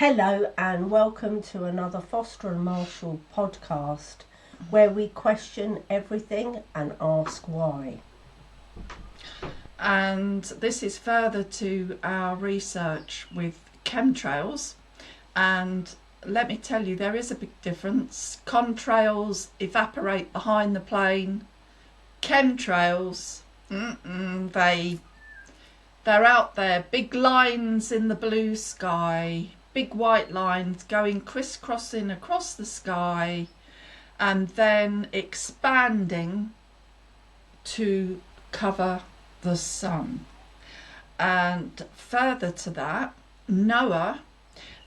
Hello and welcome to another Foster and Marshall podcast where we question everything and ask why. And this is further to our research with chemtrails, and let me tell you, there is a big difference. Contrails evaporate behind the plane. Chemtrails, they're out there, big lines in the blue sky, big white lines going crisscrossing across the sky and then expanding to cover the sun. And further to that, NOAA,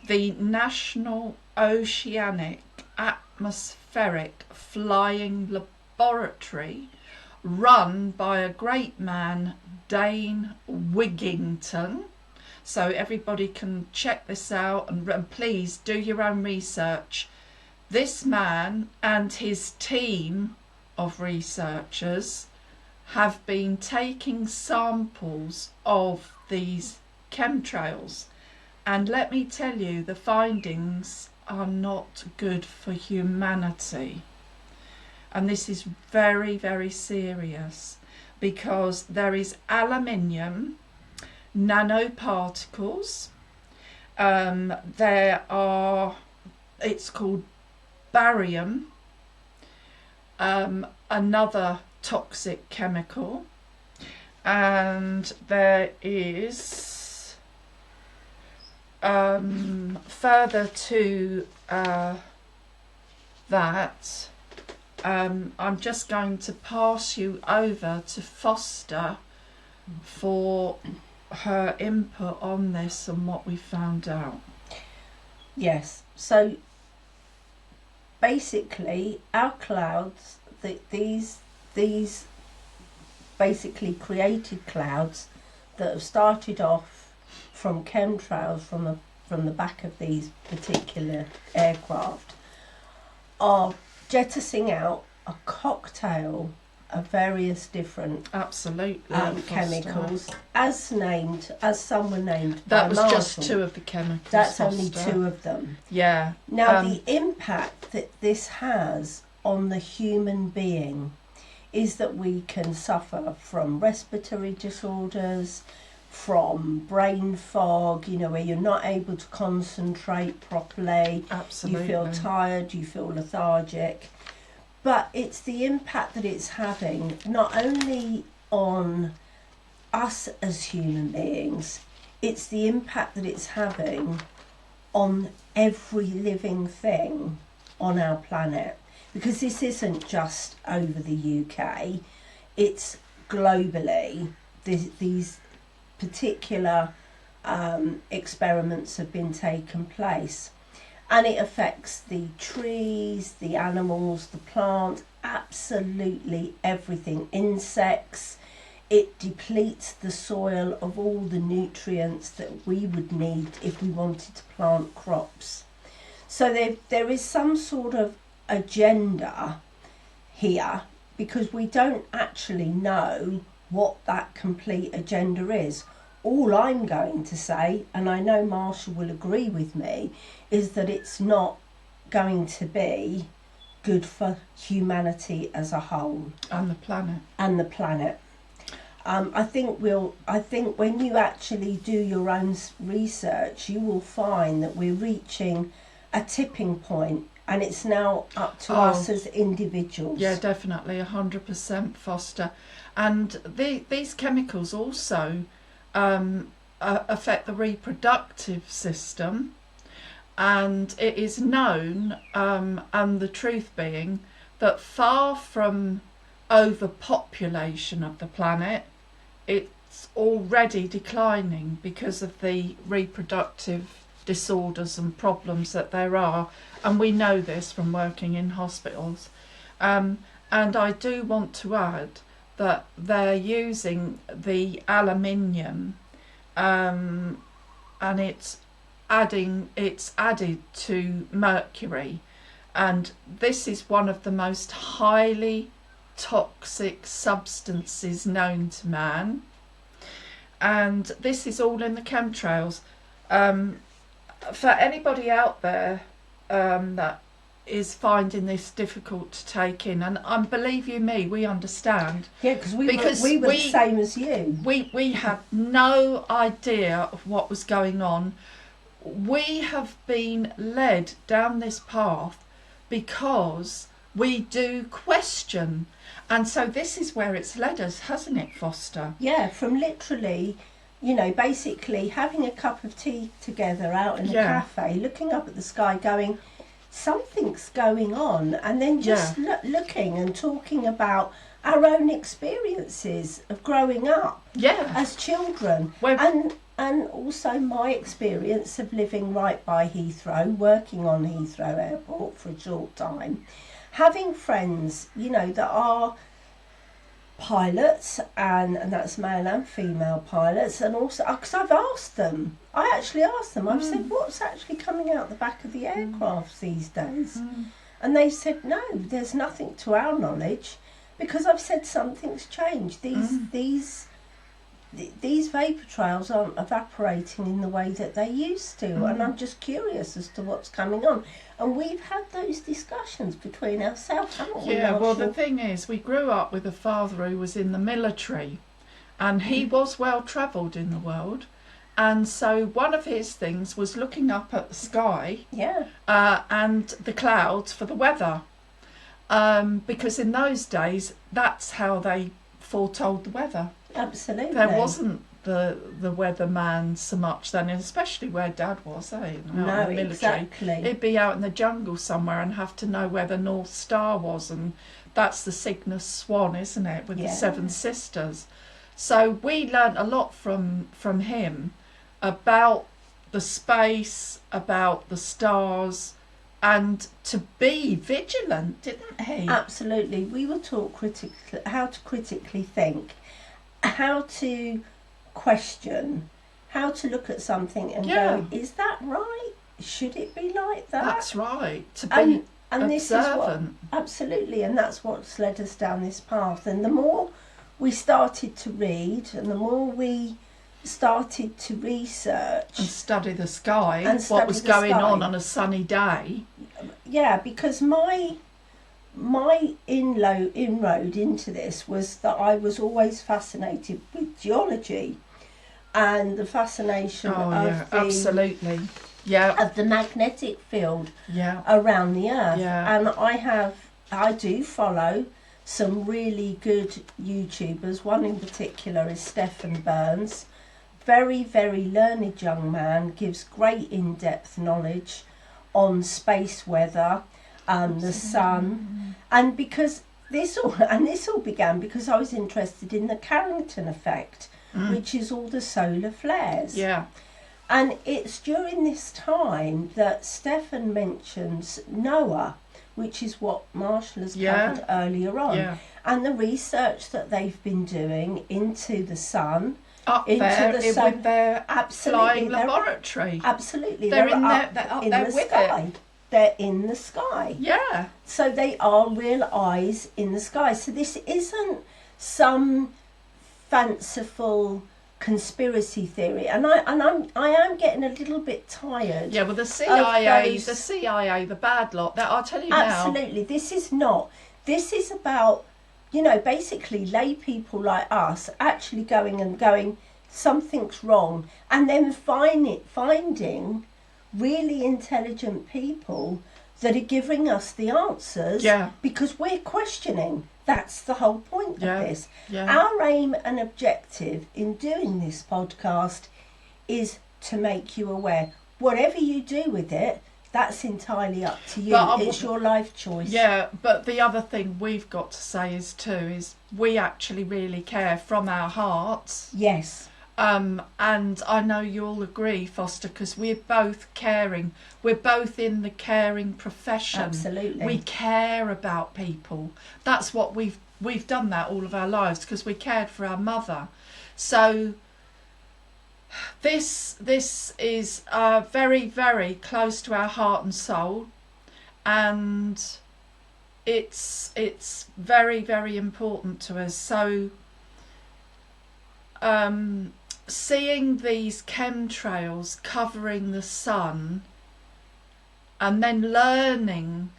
the National Oceanic Atmospheric Flying Laboratory, run by a great man, Dane Wigington. So everybody can check this out and please do your own research. This man and his team of researchers have been taking samples of these chemtrails, and let me tell you, the findings are not good for humanity. And this is very, very serious because there is aluminium, nanoparticles, it's called barium, another toxic chemical, and there is further to that. I'm just going to pass you over to Foster for her input on this and what we found out. Yes, so basically our clouds, these basically created clouds that have started off from chemtrails from the back of these particular aircraft are jettisoning out a cocktail of various different chemicals, as some were named. That was Marshall. Just two of the chemicals. That's Foster. Only two of them. Yeah. Now the impact that this has on the human being is that we can suffer from respiratory disorders, from brain fog, where you're not able to concentrate properly. Absolutely. You feel tired, you feel lethargic. But it's the impact that it's having not only on us as human beings, it's the impact that it's having on every living thing on our planet. Because this isn't just over the UK, it's globally. These particular experiments have been taking place. And it affects the trees, the animals, the plants, absolutely everything. Insects. It depletes the soil of all the nutrients that we would need if we wanted to plant crops. So there is some sort of agenda here, because we don't actually know what that complete agenda is. All I'm going to say, and I know Marshall will agree with me, is that it's not going to be good for humanity as a whole. And the planet. I think when you actually do your own research, you will find that we're reaching a tipping point, and it's now up to us as individuals. Yeah, definitely, 100%, Foster. And these chemicals also affect the reproductive system, and it is known, and the truth being, that far from overpopulation of the planet, it's already declining because of the reproductive disorders and problems that there are, and we know this from working in hospitals. And I do want to add that they're using the aluminium, and it's added to mercury, and this is one of the most highly toxic substances known to man, and this is all in the chemtrails. for anybody out there that is finding this difficult to take in, and believe you me, we understand. Yeah, because we were the same as you. We had no idea of what was going on. We have been led down this path because we do question. And so this is where it's led us, hasn't it, Foster? Yeah, from literally, basically having a cup of tea together out in a cafe, looking up at the sky going, something's going on, and then just looking and talking about our own experiences of growing up as children. And also my experience of living right by Heathrow, working on Heathrow Airport for a short time, having friends, that are pilots, and that's male and female pilots, and also, because I've asked them, I've said, what's actually coming out the back of the aircraft these days? And they said, no, there's nothing to our knowledge, because I've said something's changed. These vapour trails aren't evaporating in the way that they used to, and I'm just curious as to what's coming on. And we've had those discussions between ourselves, haven't we? Yeah, well, the thing is, we grew up with a father who was in the military, and he was well travelled in the world, and so one of his things was looking up at the sky and the clouds for the weather, because in those days, that's how they foretold the weather. Absolutely. There wasn't the weatherman so much then, and especially where Dad was, in the military. Exactly. He'd be out in the jungle somewhere and have to know where the North Star was, and that's the Cygnus Swan, isn't it, with the Seven Sisters. So we learnt a lot from him about the space, about the stars, and to be vigilant, didn't he? Absolutely. We will talk how to critically think, how to question, how to look at something and go, is that right? Should it be like that? That's right. To be and this is what, absolutely, and that's what's led us down this path. And the more we started to read, and the more we started to research and study the sky, and what was going on a sunny day. Yeah, because my inroad into this was that I was always fascinated with geology and the fascination of the magnetic field around the earth. And I do follow some really good YouTubers. One in particular is Stephen Burns. Very, very learned young man, gives great in-depth knowledge on space weather, the sun, and because this all began because I was interested in the Carrington effect, which is all the solar flares. And it's during this time that Stefan mentions NOAA, which is what Marshall has covered earlier on, and the research that they've been doing into the sun. Up into there the sun. With their flying laboratory. Absolutely. They're up there with sky. it. They're in the sky. Yeah. So they are real eyes in the sky. So this isn't some fanciful conspiracy theory. And I am getting a little bit tired. Yeah, well the CIA, the bad lot, that I'll tell you now. Absolutely. This is not. This is about, basically lay people like us actually going, something's wrong, and then finding really intelligent people that are giving us the answers because we're questioning. That's the whole point of this. Our aim and objective in doing this podcast is to make you aware. Whatever you do with it, that's entirely up to you. It's your life choice. Yeah, but the other thing we've got to say is we actually really care from our hearts. Yes. And I know you'll agree, Foster, because we're both caring. We're both in the caring profession. Absolutely. We care about people. That's what we've done that all of our lives because we cared for our mother. So this is very, very close to our heart and soul, and it's very, very important to us. So seeing these chemtrails covering the sun, and then learning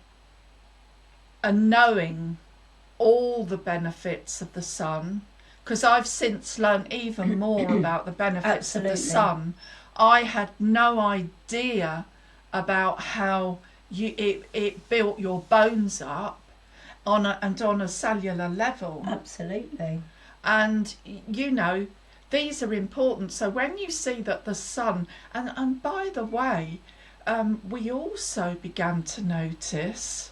and knowing all the benefits of the sun, because I've since learned even more about the benefits of the sun. I had no idea about how it built your bones up on a cellular level. Absolutely. And you know, these are important. So when you see that the sun, and by the way, we also began to notice,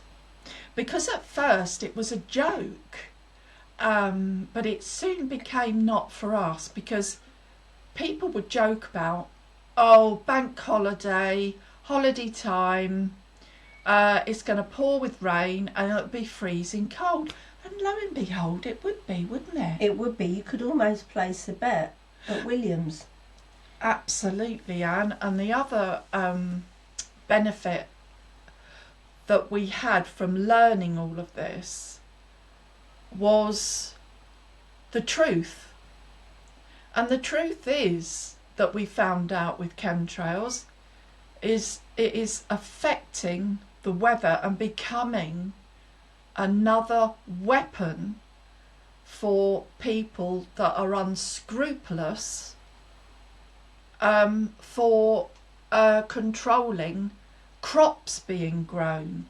because at first it was a joke, but it soon became not for us, because people would joke about, oh, bank holiday, holiday time, it's going to pour with rain and it'll be freezing cold. And lo and behold, it would be, wouldn't it? It would be. You could almost place a bet at Williams. Absolutely, Anne. And the other benefit that we had from learning all of this was the truth. And the truth is that we found out with chemtrails is it is affecting the weather and becoming another weapon for people that are unscrupulous, for controlling crops being grown.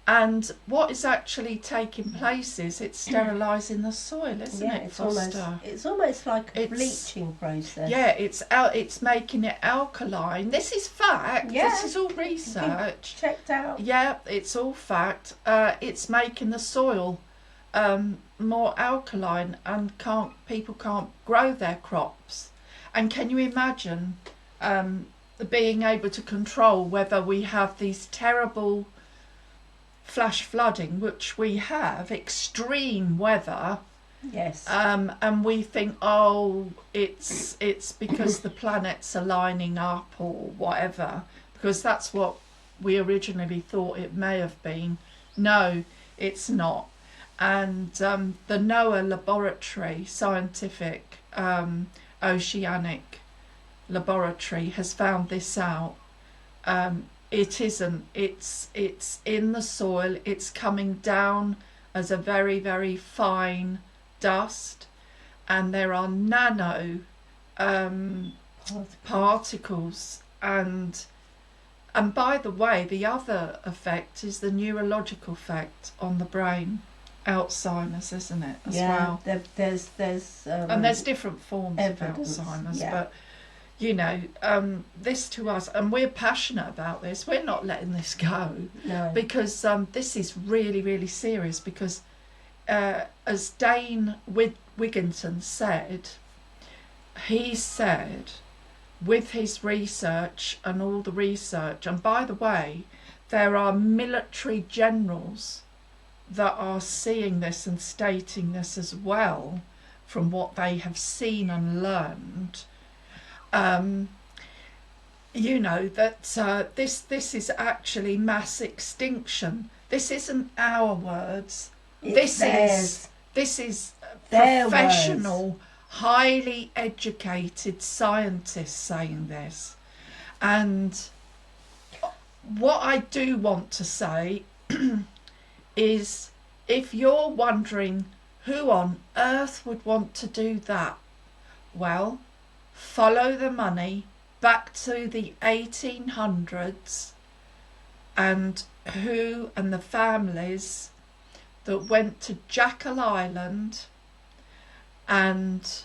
And what is actually taking place is it's sterilising the soil, isn't it, Foster? It's almost like a bleaching process. Yeah, it's making it alkaline. This is fact. Yeah. This is all research. Checked out. Yeah, it's all fact. It's making the soil more alkaline, and people can't grow their crops. And can you imagine being able to control whether we have these terrible flash flooding, which we have, extreme weather, yes, and we think, oh, it's because the planets are lining up or whatever, because that's what we originally thought it may have been. No, it's not. And the NOAA laboratory, scientific oceanic laboratory, has found this out. It isn't. It's in the soil. It's coming down as a very, very fine dust, and there are nano particles. And by the way, the other effect is the neurological effect on the brain. Alzheimer's, isn't it? As well. There's and there's different forms evidence, of Alzheimer's, yeah. but you know, this to us, and we're passionate about this. We're not letting this go, no. because this is really, really serious. Because as Dane Wigginton said, he said, with his research and all the research, and by the way, there are military generals that are seeing this and stating this as well, from what they have seen and learned. You know, that this is actually mass extinction. This isn't our words. This is professional words. Highly educated scientists saying this. And what I do want to say is, if you're wondering who on earth would want to do that, well, follow the money back to the 1800s, and who and the families that went to Jekyll Island and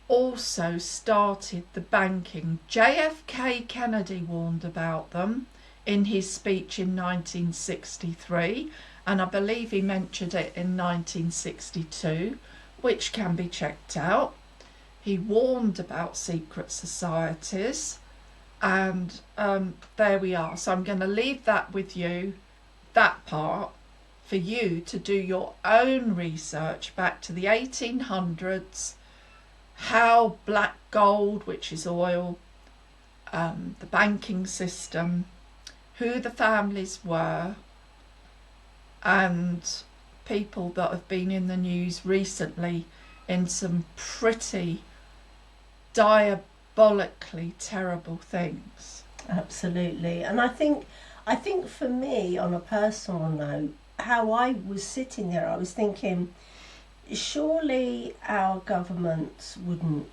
also started the banking. JFK Kennedy warned about them in his speech in 1963, and I believe he mentioned it in 1962, which can be checked out. He warned about secret societies, and there we are. So I'm going to leave that with you, that part, for you to do your own research back to the 1800s, how black gold, which is oil, the banking system, who the families were, and people that have been in the news recently in some pretty diabolically terrible things. Absolutely. And I think for me, on a personal note, how I was sitting there, I was thinking, surely our governments wouldn't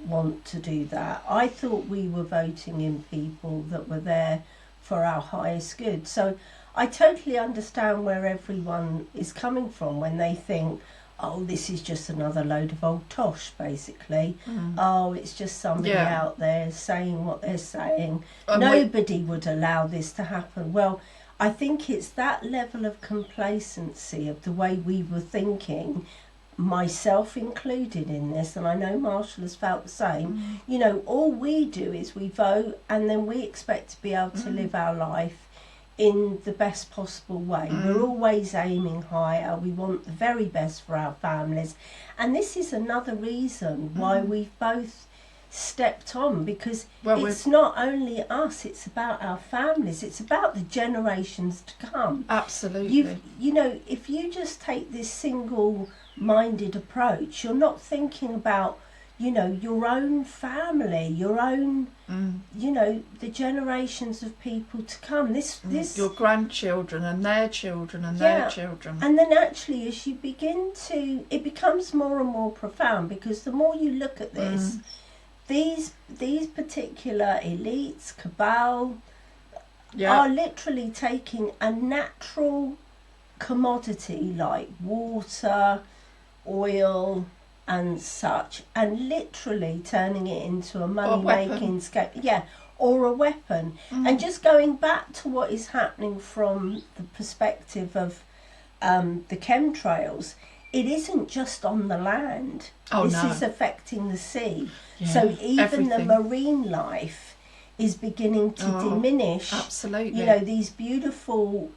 want to do that. I thought we were voting in people that were there for our highest good. So I totally understand where everyone is coming from when they think, oh, this is just another load of old tosh, basically. Oh, it's just somebody out there saying what they're saying. Nobody would allow this to happen. Well, I think it's that level of complacency of the way we were thinking, myself included in this, and I know Marshall has felt the same. You know, all we do is we vote, and then we expect to be able to live our life in the best possible way. We're always aiming higher. We want the very best for our families. And this is another reason why we've both stepped on, because it's not only us, it's about our families, it's about the generations to come. Absolutely. You know, if you just take this single-minded approach, you're not thinking about, you know, your own family, your own, you know, the generations of people to come. This your grandchildren and their children and their children. And then actually, as you begin to, it becomes more and more profound, because the more you look at this, these particular elites, cabal, are literally taking a natural commodity like water, oil, and such, and literally turning it into a money-making scale, or a weapon. And just going back to what is happening from the perspective of the chemtrails, it isn't just on the land. This is affecting the sea. So even the marine life is beginning to diminish. Absolutely. You know, these beautiful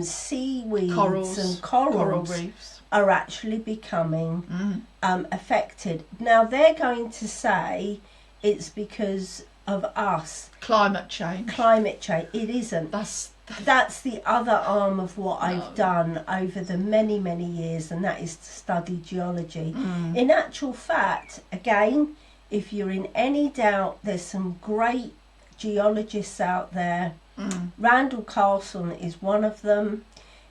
seaweeds and coral reefs are actually becoming affected. Now they're going to say it's because of us. Climate change. It isn't. That's the other arm of what I've done over the many, many years, and that is to study geology. In actual fact, again, if you're in any doubt, there's some great geologists out there. Randall Carlson is one of them,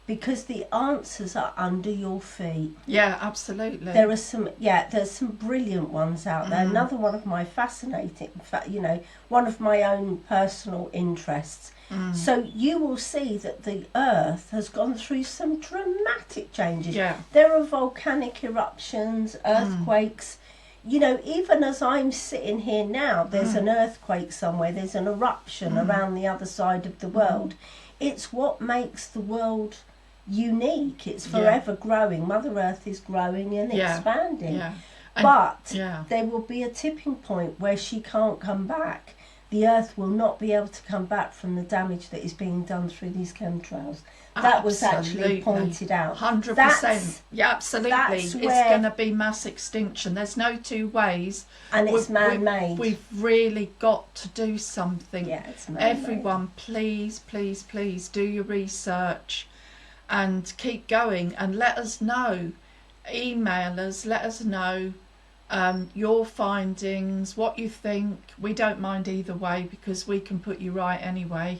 because the answers are under your feet. Yeah, absolutely. There's some brilliant ones out there. Another one of my fascinating, you know, one of my own personal interests. So you will see that the Earth has gone through some dramatic changes. There are volcanic eruptions, earthquakes. You know, even as I'm sitting here now, there's an earthquake somewhere, there's an eruption around the other side of the world. It's what makes the world unique. It's forever growing. Mother Earth is growing and expanding. But there will be a tipping point where she can't come back. The Earth will not be able to come back from the damage that is being done through these chemtrails. That was actually pointed out. 100%. Yeah, absolutely. It's going to be mass extinction. There's no two ways. And it's man-made. We've really got to do something. Yeah, it's man-made. Everyone, please, please, please do your research and keep going, and let us know. Email us, let us know your findings, what you think. We don't mind either way, because we can put you right anyway.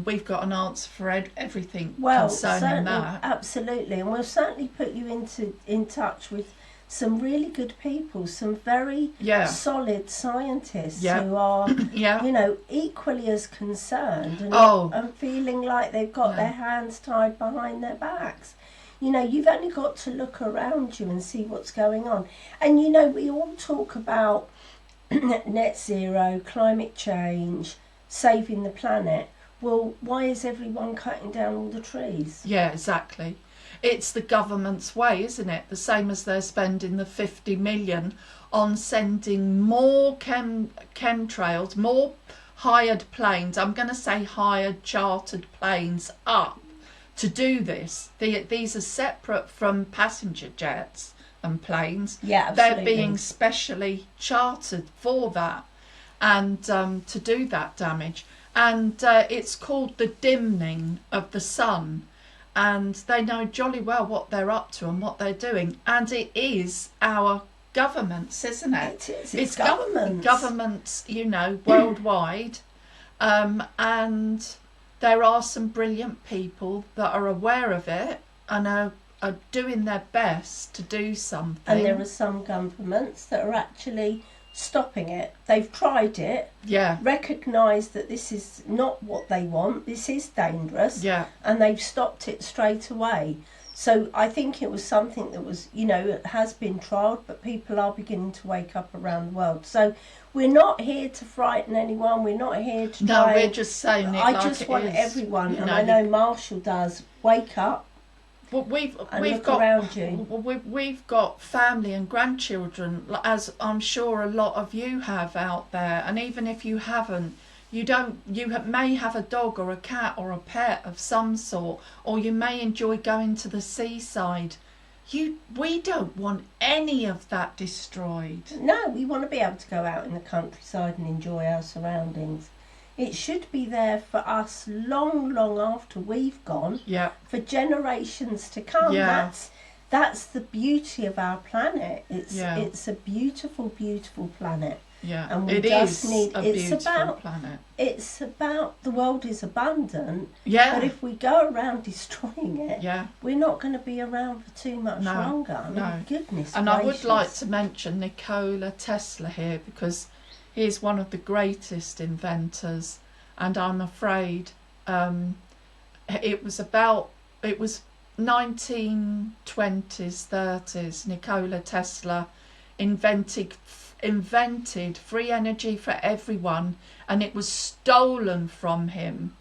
We've got an answer for everything concerning that. Absolutely, and we'll certainly put you in touch with some really good people, some very solid scientists who are, you know, equally as concerned and feeling like they've got their hands tied behind their backs. You know, you've only got to look around you and see what's going on. And, you know, we all talk about net zero, climate change, saving the planet. Well, why is everyone cutting down all the trees? Yeah, exactly. It's the government's way, isn't it? The same as they're spending the 50 million on sending more chemtrails, more hired planes. I'm going to say hired chartered planes up to do this. These are separate from passenger jets and planes. Yeah, absolutely. They're being specially chartered for that, and to do that damage. And it's called the dimming of the sun. And they know jolly well what they're up to and what they're doing. And it is our governments, isn't it? It is. It's governments. Governments, you know, worldwide. And there are some brilliant people that are aware of it and are doing their best to do something. And there are some governments that are actually stopping it. They've tried it, recognised that this is not what they want, this is dangerous, and they've stopped it straight away. So I think it was something that was, you know, it has been trialled, but people are beginning to wake up around the world. So we're not here to frighten anyone, we're not here to try. No, we're just saying it like it is. I just want everyone, and I know Marshall does, wake up. Well, we've got family and grandchildren, as I'm sure a lot of you have out there, and even if you haven't, you may have a dog or a cat or a pet of some sort, or you may enjoy going to the seaside. We don't want any of that destroyed. No, we want to be able to go out in the countryside and enjoy our surroundings. It should be there for us long after we've gone, for generations to come. That's the beauty of our planet. It's a beautiful, beautiful planet. And we planet. It's about the world is abundant. But if we go around destroying it, we're not going to be around for too much longer. I mean, goodness and gracious. I would like to mention Nikola Tesla here, because he's one of the greatest inventors, and I'm afraid it was 1920s, 30s. Nikola Tesla invented free energy for everyone, and it was stolen from him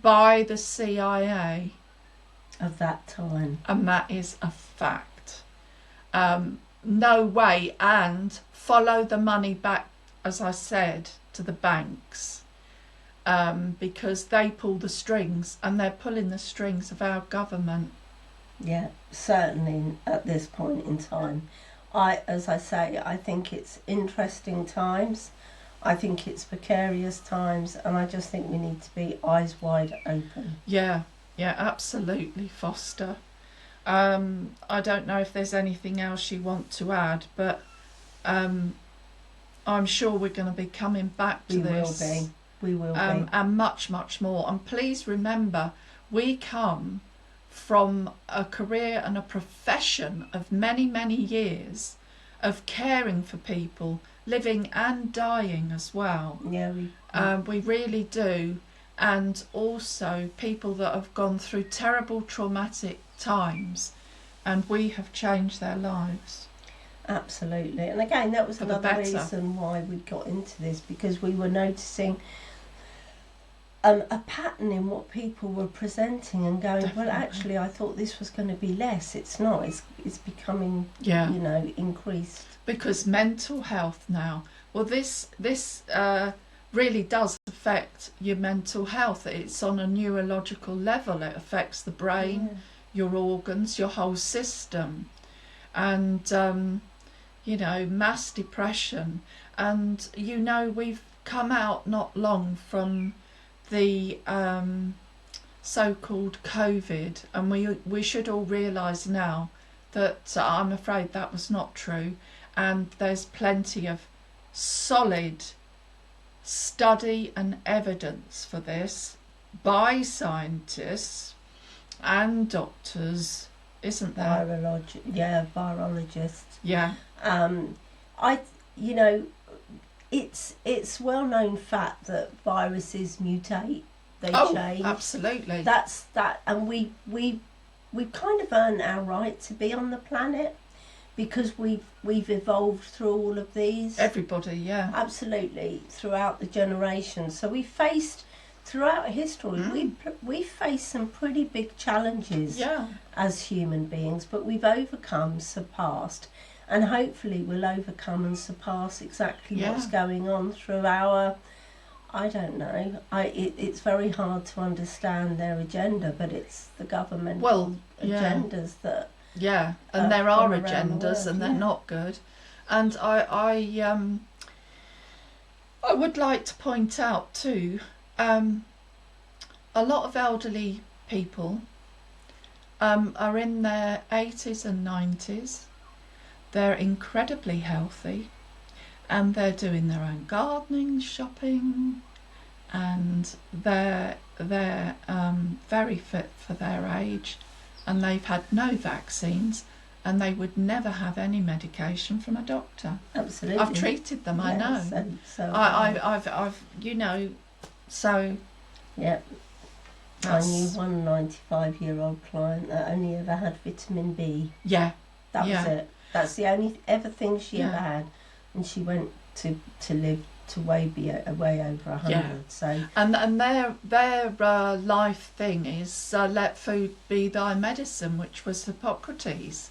by the CIA of that time, and that is a fact. No way. And follow the money back, as I said, to the banks, because they pull the strings, and they're pulling the strings of our government. Yeah, certainly at this point in time. As I say, I think it's interesting times. I think it's precarious times, and I just think we need to be eyes wide open. Yeah, absolutely, Foster. I don't know if there's anything else you want to add, but I'm sure we're going to be coming back to this. We will be. And much more. And please remember, we come from a career and a profession of many years of caring for people, living and dying as well. We really do. And also people that have gone through terrible traumatic times, and we have changed their lives. Absolutely. And again, that was another reason why we got into this, because we were noticing a pattern in what people were presenting and going, well, actually, I thought this was going to be less. It's not. It's becoming, increased. Because mental health now, well, this really does affect your mental health. It's on a neurological level. It affects the brain, your organs, your whole system. And, mass depression. And, we've come out not long from the so-called COVID, and we should all realise now that I'm afraid that was not true, and there's plenty of solid study and evidence for this by scientists and doctors, isn't there? Virologists. It's well-known fact that viruses mutate, they change. Absolutely. That's that, and we've kind of earned our right to be on the planet, because we've evolved through all of these. Everybody, absolutely, throughout the generations. So we faced throughout history. We faced some pretty big challenges as human beings, but we've overcome, surpassed. And hopefully we'll overcome and surpass exactly what's going on through our, I don't know, it's very hard to understand their agenda, but it's the governmental agendas that... and there are agendas, and they're not good. And I would like to point out too, a lot of elderly people are in their 80s and 90s. they're incredibly healthy, and they're doing their own gardening, shopping, and they're very fit for their age, and they've had no vaccines, and they would never have any medication from a doctor. Absolutely. I've treated them, I know. I've so yeah. I knew one 95-year-old client that only ever had vitamin B. Yeah. That was it. That's the only ever thing she ever Yeah. had, and she went to live to way over 100. Yeah. So and their life thing is let food be thy medicine, which was Hippocrates.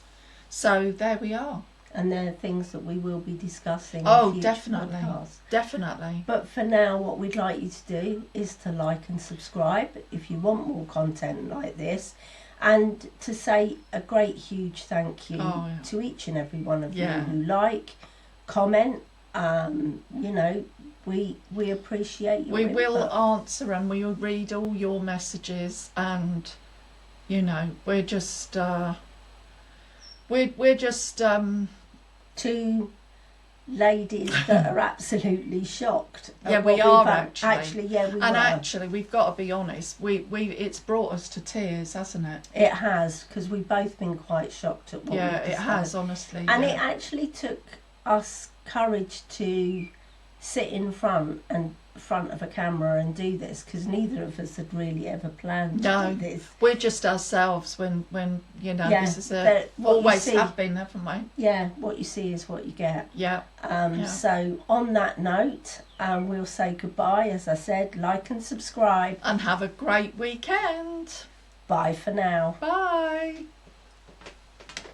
So there we are. and they're things that we will be discussing. Oh, in future definitely. podcasts. Definitely. But for now, what we'd like you to do is to like and subscribe if you want more content like this, and to say a great huge thank you to each and every one of you who like, comment. You know, we appreciate your input. will answer, and we will read all your messages, and you know, we're just two ladies that are absolutely shocked. Yeah, at we what are we've had. actually. Yeah, we And were. actually, we've got to be honest. It's brought us to tears, hasn't it? It has, because we've both been quite shocked at what Yeah, we've it discovered. has, honestly. And yeah. it actually took us courage to sit in front of a camera and do this, because neither of us had really ever planned to do this. We're just ourselves when you know, Yeah, this is what you always see- have been, haven't we? Yeah, what you see is what you get. Yeah. So on that note, we'll say goodbye. As I said, like and subscribe. And have a great weekend. Bye for now. Bye.